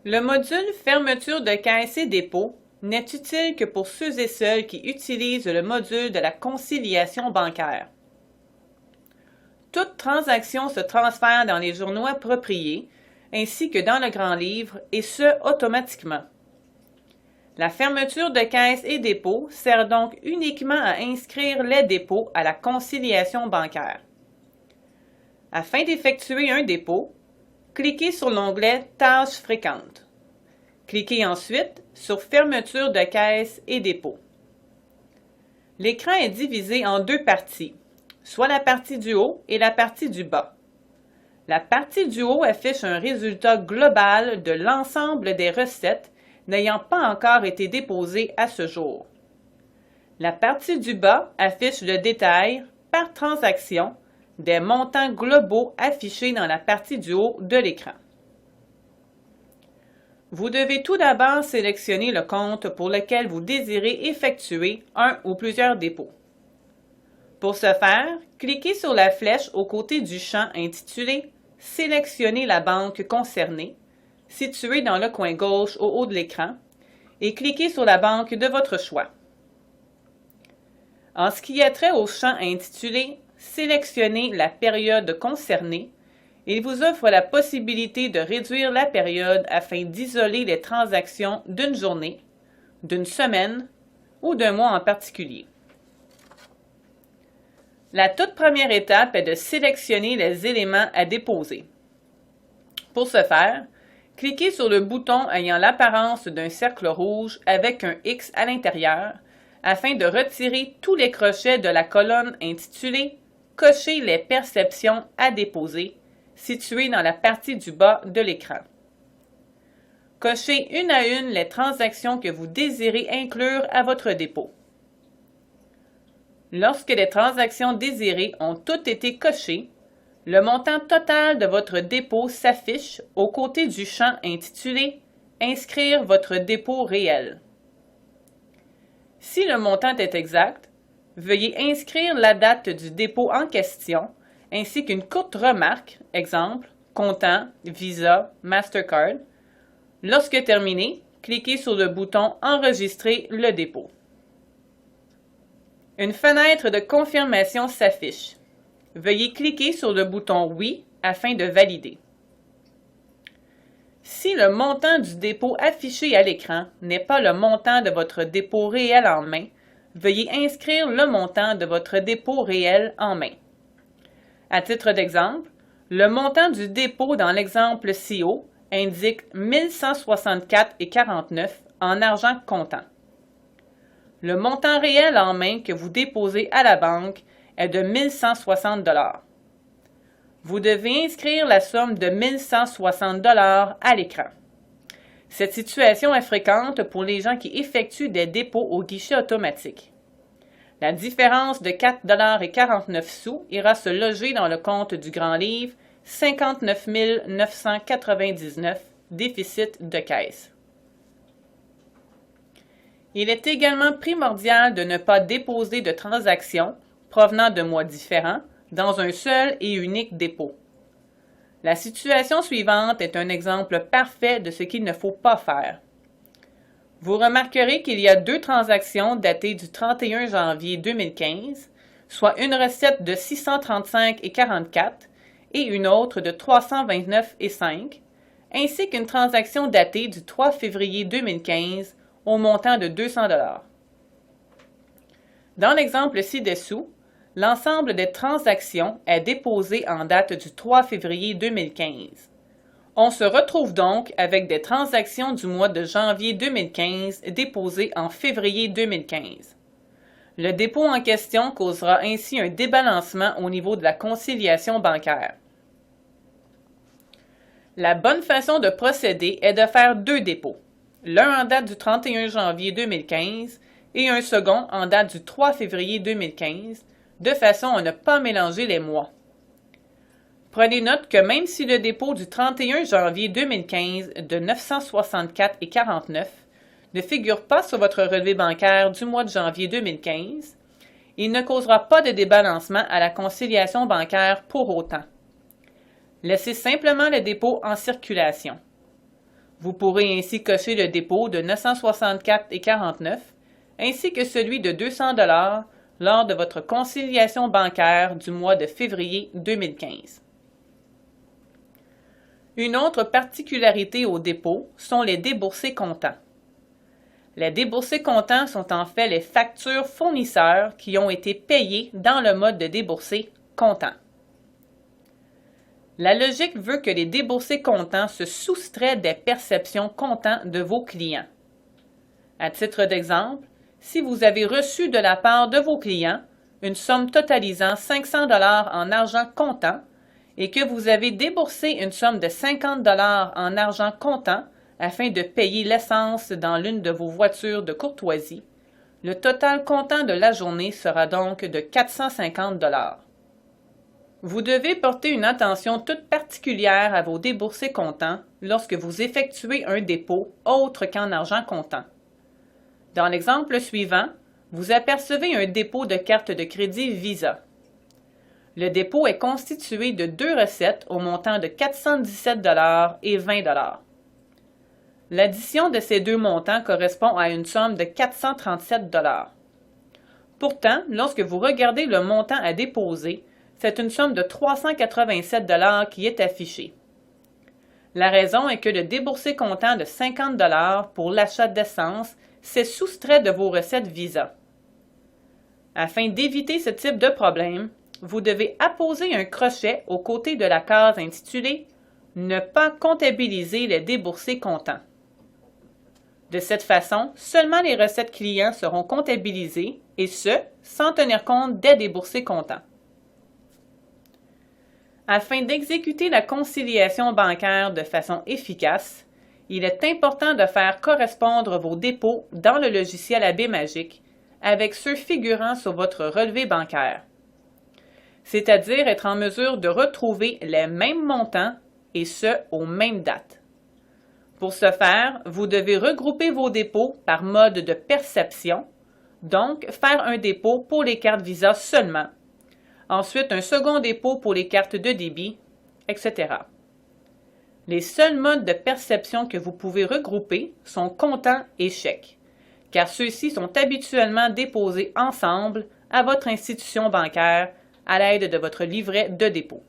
Le module Fermeture de caisse et dépôt n'est utile que pour ceux et celles qui utilisent le module de la conciliation bancaire. Toute transaction se transfère dans les journaux appropriés ainsi que dans le grand livre, et ce, automatiquement. La fermeture de caisse et dépôt sert donc uniquement à inscrire les dépôts à la conciliation bancaire. Afin d'effectuer un dépôt, cliquez sur l'onglet « Tâches fréquentes ». Cliquez ensuite sur « Fermeture de caisse et dépôt ». L'écran est divisé en deux parties, soit la partie du haut et la partie du bas. La partie du haut affiche un résultat global de l'ensemble des recettes n'ayant pas encore été déposées à ce jour. La partie du bas affiche le détail, par transaction, des montants globaux affichés dans la partie du haut de l'écran. Vous devez tout d'abord sélectionner le compte pour lequel vous désirez effectuer un ou plusieurs dépôts. Pour ce faire, cliquez sur la flèche au côté du champ intitulé « Sélectionner la banque concernée » située dans le coin gauche au haut de l'écran et cliquez sur la banque de votre choix. En ce qui a trait au champ intitulé « Sélectionner la période concernée », il vous offre la possibilité de réduire la période afin d'isoler les transactions d'une journée, d'une semaine ou d'un mois en particulier. La toute première étape est de sélectionner les éléments à déposer. Pour ce faire, cliquez sur le bouton ayant l'apparence d'un cercle rouge avec un X à l'intérieur afin de retirer tous les crochets de la colonne intitulée « Cocher les perceptions à déposer » située dans la partie du bas de l'écran. Cochez une à une les transactions que vous désirez inclure à votre dépôt. Lorsque les transactions désirées ont toutes été cochées, le montant total de votre dépôt s'affiche au côté du champ intitulé « Inscrire votre dépôt réel ». Si le montant est exact, veuillez inscrire la date du dépôt en question ainsi qu'une courte remarque, exemple, comptant, Visa, Mastercard. Lorsque terminé, cliquez sur le bouton « Enregistrer le dépôt ». Une fenêtre de confirmation s'affiche. Veuillez cliquer sur le bouton « Oui » afin de valider. Si le montant du dépôt affiché à l'écran n'est pas le montant de votre dépôt réel en main, veuillez inscrire le montant de votre dépôt réel en main. À titre d'exemple, le montant du dépôt dans l'exemple ci-haut indique 1164,49 en argent comptant. Le montant réel en main que vous déposez à la banque est de 1160 $. Vous devez inscrire la somme de 1160 $ à l'écran. Cette situation est fréquente pour les gens qui effectuent des dépôts au guichet automatique. La différence de 4,49 $ ira se loger dans le compte du grand livre 59 999 déficit de caisse. Il est également primordial de ne pas déposer de transactions provenant de mois différents dans un seul et unique dépôt. La situation suivante est un exemple parfait de ce qu'il ne faut pas faire. Vous remarquerez qu'il y a deux transactions datées du 31 janvier 2015, soit une recette de 635,44 et une autre de 329,5, ainsi qu'une transaction datée du 3 février 2015 au montant de 200 $. Dans l'exemple ci-dessous, l'ensemble des transactions est déposé en date du 3 février 2015. On se retrouve donc avec des transactions du mois de janvier 2015 déposées en février 2015. Le dépôt en question causera ainsi un débalancement au niveau de la conciliation bancaire. La bonne façon de procéder est de faire deux dépôts, l'un en date du 31 janvier 2015 et un second en date du 3 février 2015, de façon à ne pas mélanger les mois. Prenez note que même si le dépôt du 31 janvier 2015 de 964,49 ne figure pas sur votre relevé bancaire du mois de janvier 2015, il ne causera pas de débalancement à la conciliation bancaire pour autant. Laissez simplement le dépôt en circulation. Vous pourrez ainsi cocher le dépôt de 964,49 ainsi que celui de 200 $ lors de votre conciliation bancaire du mois de février 2015. Une autre particularité au dépôt sont les déboursés comptants. Les déboursés comptants sont en fait les factures fournisseurs qui ont été payées dans le mode de déboursé comptant. La logique veut que les déboursés comptants se soustraient des perceptions comptant de vos clients. À titre d'exemple, si vous avez reçu de la part de vos clients une somme totalisant 500 $ en argent comptant et que vous avez déboursé une somme de 50 $ en argent comptant afin de payer l'essence dans l'une de vos voitures de courtoisie, le total comptant de la journée sera donc de 450 $. Vous devez porter une attention toute particulière à vos déboursés comptants lorsque vous effectuez un dépôt autre qu'en argent comptant. Dans l'exemple suivant, vous apercevez un dépôt de carte de crédit Visa. Le dépôt est constitué de deux recettes au montant de 417 $ et 20 $. L'addition de ces deux montants correspond à une somme de 437 $. Pourtant, lorsque vous regardez le montant à déposer, c'est une somme de 387 $ qui est affichée. La raison est que le déboursé comptant de 50 $ pour l'achat d'essence s'est soustrait de vos recettes Visa. Afin d'éviter ce type de problème, vous devez apposer un crochet aux côtés de la case intitulée « Ne pas comptabiliser les déboursés comptants ». De cette façon, seulement les recettes clients seront comptabilisées, et ce, sans tenir compte des déboursés comptants. Afin d'exécuter la conciliation bancaire de façon efficace, il est important de faire correspondre vos dépôts dans le logiciel AB-Magic avec ceux figurant sur votre relevé bancaire, c'est-à-dire être en mesure de retrouver les mêmes montants et ce, aux mêmes dates. Pour ce faire, vous devez regrouper vos dépôts par mode de perception, donc faire un dépôt pour les cartes Visa seulement, ensuite un second dépôt pour les cartes de débit, etc. Les seuls modes de perception que vous pouvez regrouper sont comptant et chèque, car ceux-ci sont habituellement déposés ensemble à votre institution bancaire à l'aide de votre livret de dépôt.